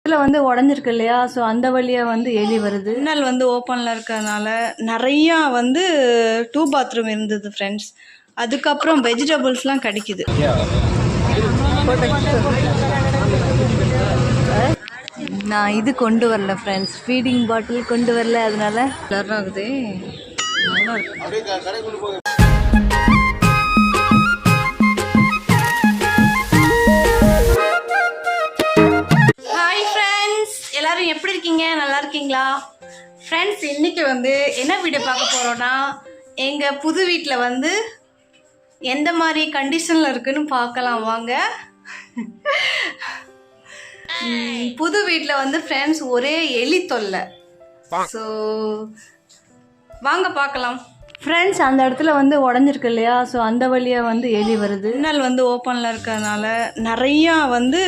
இதில் வந்து உடஞ்சிருக்கு இல்லையா, ஸோ அந்த வழியாக வந்து எலி வருது. ஜன்னல் வந்து ஓப்பனில் இருக்கிறதுனால நிறையா வந்து 2 பாத்ரூம் இருந்தது ஃப்ரெண்ட்ஸ். அதுக்கப்புறம் வெஜிடபிள்ஸ்லாம் கிடைக்குது. நான் இது கொண்டு வரல ஃப்ரெண்ட்ஸ், ஃபீடிங் பாட்டில் கொண்டு வரல, அதனால பிளர் ஆகுது. நல்லா இருக்கு. ஹாய் ஃப்ரெண்ட்ஸ், எல்லாரும் எப்படி இருக்கீங்க? நல்லா இருக்கீங்களா ஃப்ரெண்ட்ஸ்? இன்னைக்கு வந்து என்ன வீடியோ பார்க்க போறோம்னா, எங்க புது வீட்டில் வந்து எந்த மாதிரி கண்டிஷன்ல இருக்குன்னு பார்க்கலாம் வாங்க. புது வீட்டில் வந்து ஃப்ரெண்ட்ஸ் ஒரே எலி தொல்லை. ஸோ வாங்க பார்க்கலாம் ஃப்ரெண்ட்ஸ். அந்த இடத்துல வந்து உடஞ்சிருக்கு இல்லையா, ஸோ அந்த வழியாக வந்து எலி வருது. ஜன்னல் வந்து ஓப்பனில் இருக்கிறதுனால நிறையா வந்து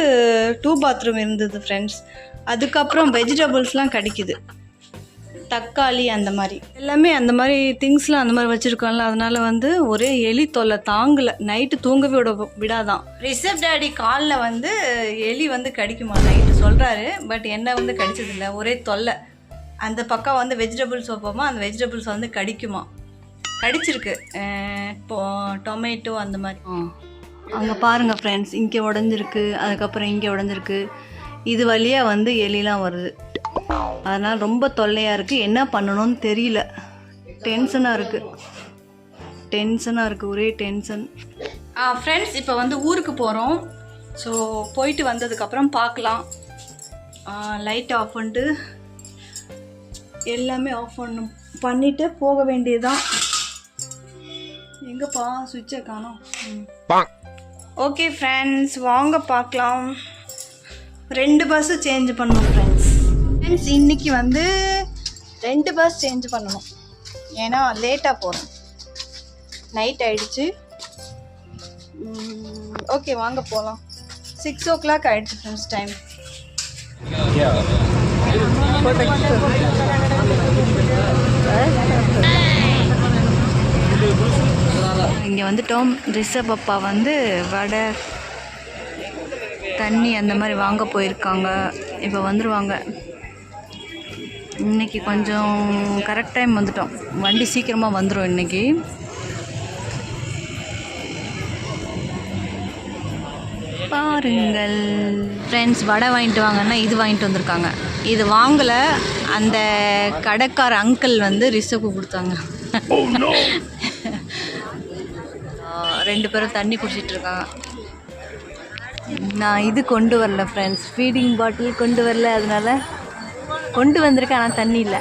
2 பாத்ரூம் இருந்தது ஃப்ரெண்ட்ஸ். அதுக்கப்புறம் வெஜிடபிள்ஸ்லாம் கிடைக்குது, தக்காளி அந்த மாதிரி எல்லாமே, அந்த மாதிரி திங்ஸ்லாம் அந்த மாதிரி வச்சுருக்கோம்ல, அதனால வந்து ஒரே எலி தொல்லை தாங்கலை. நைட்டு தூங்கவே விடாதான். ரிஷப் டாடி காலில் வந்து எலி வந்து கடிக்குமா நைட்டு சொல்கிறாரு, பட் என்ன வந்து கடிச்சதில்லை, ஒரே தொல்லை. அந்த பக்கம் வந்து வெஜிடபிள்ஸ் வைப்போமா, அந்த வெஜிடபிள்ஸ் வந்து கடிக்குமா, கடிச்சிருக்கு. டொமேட்டோ அந்த மாதிரி. அங்கே பாருங்கள் ஃப்ரெண்ட்ஸ், இங்கே உடஞ்சிருக்கு, அதுக்கப்புறம் இங்கே உடஞ்சிருக்கு. இது வழியாக வந்து எலிலாம் வருது. அதனால் ரொம்ப தொல்லையாக இருக்குது. என்ன பண்ணணும்னு தெரியல. டென்ஷனாக இருக்குது, ஒரே டென்ஷன். ஃப்ரெண்ட்ஸ், இப்போ வந்து ஊருக்கு போகிறோம். ஸோ போயிட்டு வந்ததுக்கப்புறம் பார்க்கலாம். லைட் ஆஃப் பண்ணிட்டு எல்லாமே ஆஃப் பண்ணிவிட்டு போக வேண்டியதுதான். எங்கப்பா சுவிட்சை காணோம். ஓகே ஃப்ரெண்ட்ஸ், வாங்க பார்க்கலாம். 2 பஸ்ஸு சேஞ்ச் பண்ணணும் ஃப்ரெண்ட்ஸ். இன்னைக்கு வந்து 2 பஸ் சேஞ்ச் பண்ணணும், ஏன்னா லேட்டாக போகிறோம், நைட் ஆயிடுச்சு. ஓகே வாங்க போகலாம். 6 o'clock ஆயிடுச்சு ஃப்ரெண்ட்ஸ் டைம். இங்கே வந்துட்டோம். ரிஷப் அப்பா வந்து வடை, தண்ணி அந்த மாதிரி வாங்க போயிருக்காங்க. இப்போ வந்துடுவாங்க. இன்றைக்கி கொஞ்சம் கரெக்ட் டைம் வந்துட்டோம். வண்டி சீக்கிரமாக வந்துடும் இன்றைக்கி. பாருங்கள் ஃப்ரெண்ட்ஸ், வடை வாங்கிட்டு வாங்கன்னா இது வாங்கிட்டு வந்திருக்காங்க. இது வாங்கலை, அந்த கடைக்கார அங்கிள் வந்து ரிஷப்புக்கு கொடுத்தாங்க. 2 பேரும் தண்ணி குடிச்சிட்டு இருக்காங்க. நான் இது கொண்டு வரல ஃப்ரெண்ட்ஸ், ஃபீடிங் பாட்டில் கொண்டு வரல, அதனால கொண்டு வந்திருக்கேன், ஆனால் தண்ணி இல்லை.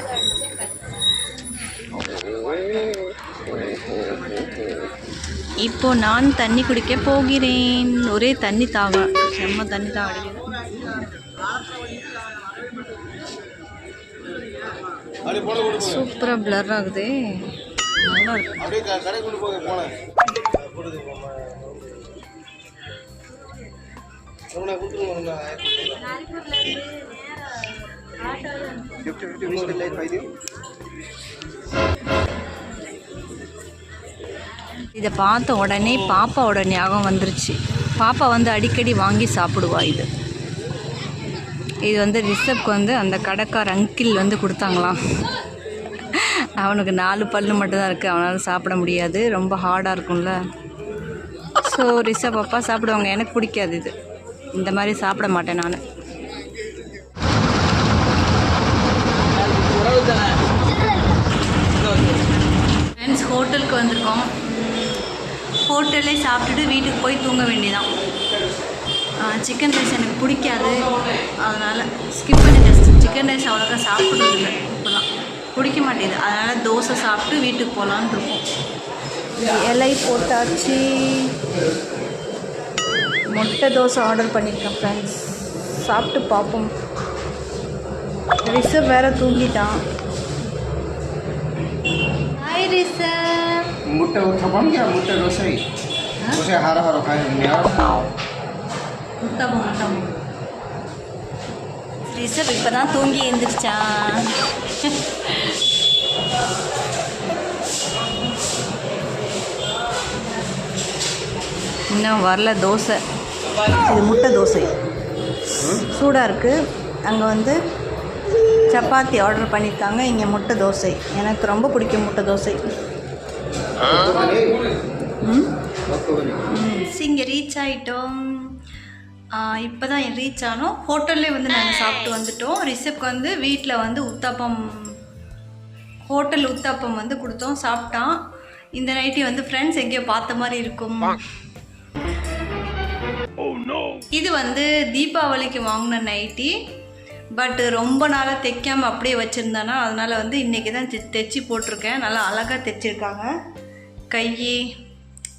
இப்போ நான் தண்ணி குடிக்க போகிறேன். ஒரே தண்ணி தாகம், செம்ம தண்ணி தாகம் அடிக்குது. சூப்பராக பிளர் ஆகுது, நல்லா இருக்கு. இதை பார்த்த உடனே பாப்பாவோட ஞாபகம் வந்துருச்சு. பாப்பா வந்து அடிக்கடி வாங்கி சாப்பிடுவா. இது வந்து ரிஷப்க்கு வந்து அந்த கடைக்கார அங்கிள் வந்து கொடுத்தாங்களாம். அவனுக்கு 4 பல்லு மட்டும்தான் இருக்குது, அவனால் சாப்பிட முடியாது, ரொம்ப ஹார்டாக இருக்கும்ல. ஸோ ரிஷப் அப்பா சாப்பிடுவாங்க. எனக்கு பிடிக்காது இது, இந்த மாதிரி சாப்பிட மாட்டேன் நான். ஃப்ரெண்ட்ஸ், ஹோட்டலுக்கு வந்திருக்கோம். ஹோட்டல்லே சாப்பிட்டுட்டு வீட்டுக்கு போய் தூங்க வேண்டியதான். சிக்கன் ரைஸ் எனக்கு பிடிக்காது, அதனால் ஸ்கிப் பண்ணிட்டேன். சிக்கன் ரைஸ் அவ்வளோக்கா சாப்பிட்றதில்லை, இப்போலாம் பிடிக்க மாட்டேங்குது. அதனால் தோசை சாப்பிட்டு வீட்டுக்கு போகலான்னு இருக்கோம். இலை போட்டாச்சு. முட்டை தோசை ஆர்டர் பண்ணியிருக்கேன் ஃப்ரெண்ட்ஸ், சாப்பிட்டு பார்ப்போம். ரிஷப் வேறு தூங்கிட்டான். ஹாய் ரிஷப். முட்டை ஊற்றப்போம், முட்டை தோசை தோசை ஹார ஹார முட்டை. ரிஷப் இப்போ தான் தூங்கி எழுந்திரிச்சான். இன்னும் வரல தோசை. இது முட்டை தோசை, சூடாக இருக்குது. அங்கே வந்து சப்பாத்தி ஆர்டர் பண்ணியிருக்காங்க, இங்கே முட்டை தோசை. எனக்கு ரொம்ப பிடிக்கும் முட்டை தோசை. இங்கே ரீச் ஆகிட்டோம். இப்போ தான் ரீச் ஆனோம். ஹோட்டல்லே வந்து நாங்கள் சாப்பிட்டு வந்துட்டோம். ரிஷப்க்கு வந்து வீட்டில் வந்து உத்தாப்பம், ஹோட்டல் உத்தாப்பம் வந்து கொடுத்தோம், சாப்பிட்டான். இந்த நைட்டி வந்து ஃப்ரெண்ட்ஸ் எங்கேயோ பார்த்த மாதிரி இருக்கும். இது வந்து தீபாவளிக்கு வாங்கின நைட்டி. பட் ரொம்ப நாளாக தைக்காமல் அப்படியே வச்சுருந்தானா, அதனால் வந்து இன்றைக்கி தான் தைச்சி போட்டிருக்கேன். நல்லா அழகாக தைச்சிருக்காங்க. கை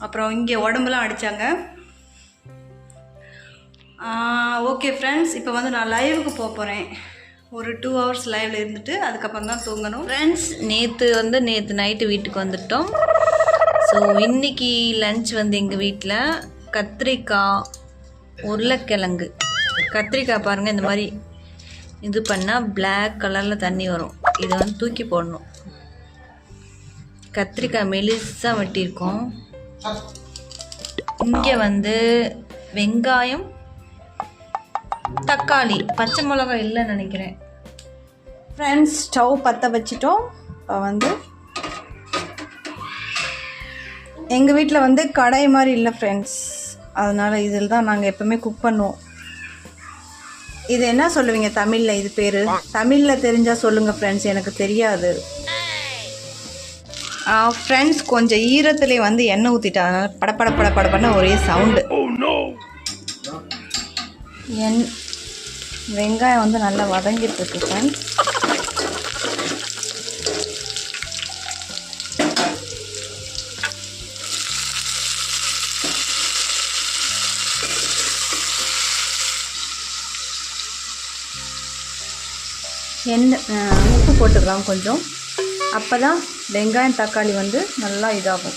அப்புறம் இங்கே உடம்புலாம் அடித்தாங்க. ஓகே ஃப்ரெண்ட்ஸ், இப்போ வந்து நான் லைவுக்கு போக போகிறேன். ஒரு 2 hours லைவில் இருந்துட்டு அதுக்கப்புறம் தான் தூங்கணும். ஃப்ரெண்ட்ஸ், நேற்று நைட்டு வீட்டுக்கு வந்துட்டோம். ஸோ இன்றைக்கி லன்ச் வந்து எங்கள் வீட்டில் கத்திரிக்காய், உருளைக்கிழங்கு. கத்திரிக்காய் பாருங்கள், இந்த மாதிரி இது பண்ணால் பிளாக் கலரில் தண்ணி வரும். இதை வந்து தூக்கி போடணும். கத்திரிக்காய் மெலிசாக வெட்டியிருக்கோம். இங்கே வந்து வெங்காயம், தக்காளி, பச்சை மிளகாய் இல்லைன்னு நினைக்கிறேன். ஃப்ரெண்ட்ஸ், ஸ்டவ் பற்ற வச்சிட்டோம். இப்போ வந்து எங்கள் வீட்டில் வந்து கடாய் மாதிரி இல்லை ஃப்ரெண்ட்ஸ், அதனால் இதில் தான் நாங்கள் எப்போவுமே குக் பண்ணுவோம். இது என்ன சொல்லுவீங்க தமிழில்? இது பேர் தமிழில் தெரிஞ்சால் சொல்லுங்கள் ஃப்ரெண்ட்ஸ், எனக்கு தெரியாது. ஃப்ரெண்ட்ஸ், கொஞ்சம் ஈரத்துலேயே வந்து எண்ணெய் ஊற்றிட்டா, அதனால் படப்பட ஒரே சவுண்டு. வெங்காயம் வந்து நல்லா வதங்கிட்டு இருக்கு ஃப்ரெண்ட்ஸ். உப்பு போட்டுக்கலாம் கொஞ்சம், அப்போ தான் வெங்காயம் தக்காளி வந்து நல்லா இதாகும்.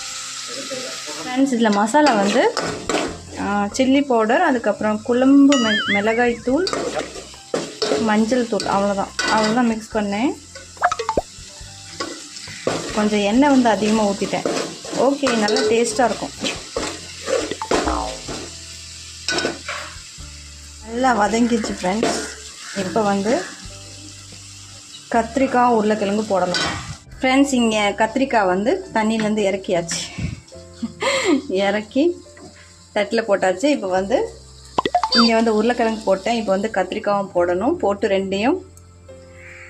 ஃப்ரெண்ட்ஸ், இதில் மசாலா வந்து சில்லி பவுடர், அதுக்கப்புறம் குழம்பு மிளகாய் தூள், மஞ்சள் தூள், அவ்வளோதான் மிக்ஸ் பண்ணேன். கொஞ்சம் எண்ணெய் வந்து அதிகமாக ஊற்றிட்டேன். ஓகே, நல்லா டேஸ்ட்டாக இருக்கும். நல்லா வதங்கிடுச்சு ஃப்ரெண்ட்ஸ். இப்போ வந்து கத்திரிக்காய், உருளைக்கிழங்கு போடலாம். ஃப்ரெண்ட்ஸ், இங்கே கத்திரிக்காய் வந்து தண்ணியிலேருந்து இறக்கியாச்சு. இறக்கி தட்டில் போட்டாச்சு. இப்போ வந்து இங்கே வந்து உருளைக்கிழங்கு போட்டேன். இப்போ வந்து கத்திரிக்காயும் போடணும். போட்டு ரெண்டையும்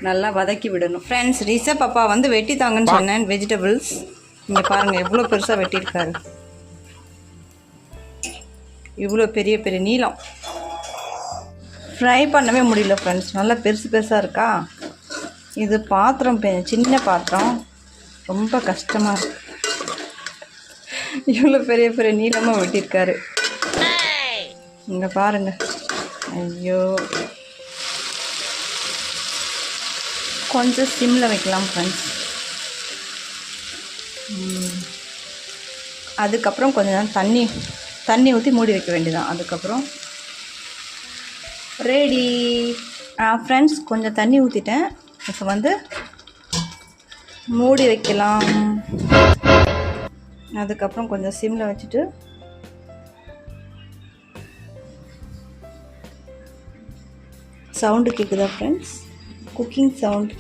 நல்லா வதக்கி விடணும். ஃப்ரெண்ட்ஸ், ரிஷப் பாப்பா வந்து வெட்டி தாங்கன்னு சொன்னேன் வெஜிடபிள்ஸ். இங்கே பாருங்கள் எவ்வளோ பெருசாக வெட்டியிருக்காரு. இவ்வளோ பெரிய பெரிய நீளம். ஃப்ரை பண்ணவே முடியல ஃப்ரெண்ட்ஸ், நல்லா பெருசாக இருக்கா. இது பாத்திரம் சின்ன பாத்திரம், ரொம்ப கஷ்டமாக இருக்கு. இவ்வளோ பெரிய பெரிய நீளமாக வெட்டியிருக்காரு. இங்கே பாருங்க. ஐயோ, கொஞ்சம் சிம்மில் வைக்கலாம் ஃப்ரெண்ட்ஸ். அதுக்கப்புறம் கொஞ்சம் நேரம் தண்ணி ஊற்றி மூடி வைக்க வேண்டியதான். அதுக்கப்புறம் ரெடி. ஃப்ரெண்ட்ஸ், கொஞ்சம் தண்ணி ஊற்றிட்டேன். இப்போ வந்து மூடி வைக்கலாம். அதுக்கப்புறம் கொஞ்சம் சிம்மில் வச்சுட்டு சவுண்டு கேட்குதா ஃப்ரெண்ட்ஸ்? Cooking sound.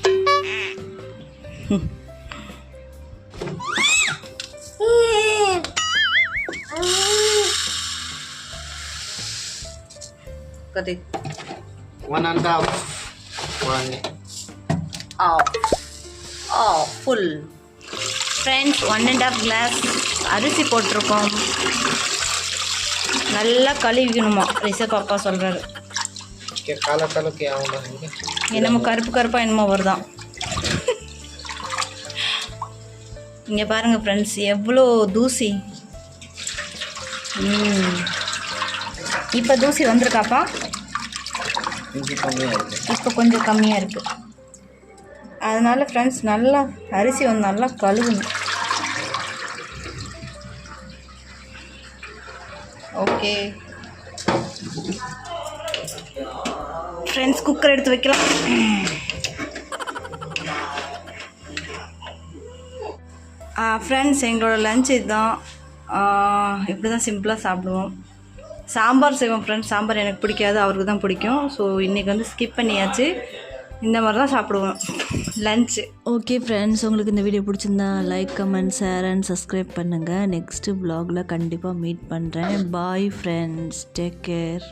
கதை 1.5 ஃபுல். ஃப்ரெண்ட்ஸ், 1.5 கிளாஸ் அரிசி போட்டிருக்கோம். நல்லா கழுவிக்கணுமா ரிஷப் பாப்பா சொல்கிறாரு. என்னமோ கருப்பாக என்னமோ வருதான். இங்கே பாருங்கள் ஃப்ரெண்ட்ஸ், எவ்வளோ தூசி. இப்போ தூசி வந்திருக்காப்பா? இப்போ கொஞ்சம் கம்மியாக இருக்குது. அதனால் ஃப்ரெண்ட்ஸ், நல்லா அரிசி வந்து நல்லா கழுவணும். ஓகே ஃப்ரெண்ட்ஸ், குக்கர் எடுத்து வைக்கலாம். ஃப்ரெண்ட்ஸ், எங்களோட லன்ச் இதுதான். இப்படி தான் சிம்பிளாக சாப்பிடுவோம். சாம்பார் செய்வோம் ஃப்ரெண்ட்ஸ். சாம்பார் எனக்கு பிடிக்காது, அவருக்கு தான் பிடிக்கும். ஸோ இன்றைக்கி வந்து ஸ்கிப் பண்ணியாச்சு. இந்த மாதிரி தான் சாப்பிடுவோம் லஞ்சு. ஓகே ஃப்ரெண்ட்ஸ், உங்களுக்கு இந்த வீடியோ பிடிச்சிருந்தா like, comment, share and subscribe பண்ணுங்கள். நெக்ஸ்ட்டு வ்ளாகில் கண்டிப்பாக மீட் பண்ணுறேன். Bye friends, take care.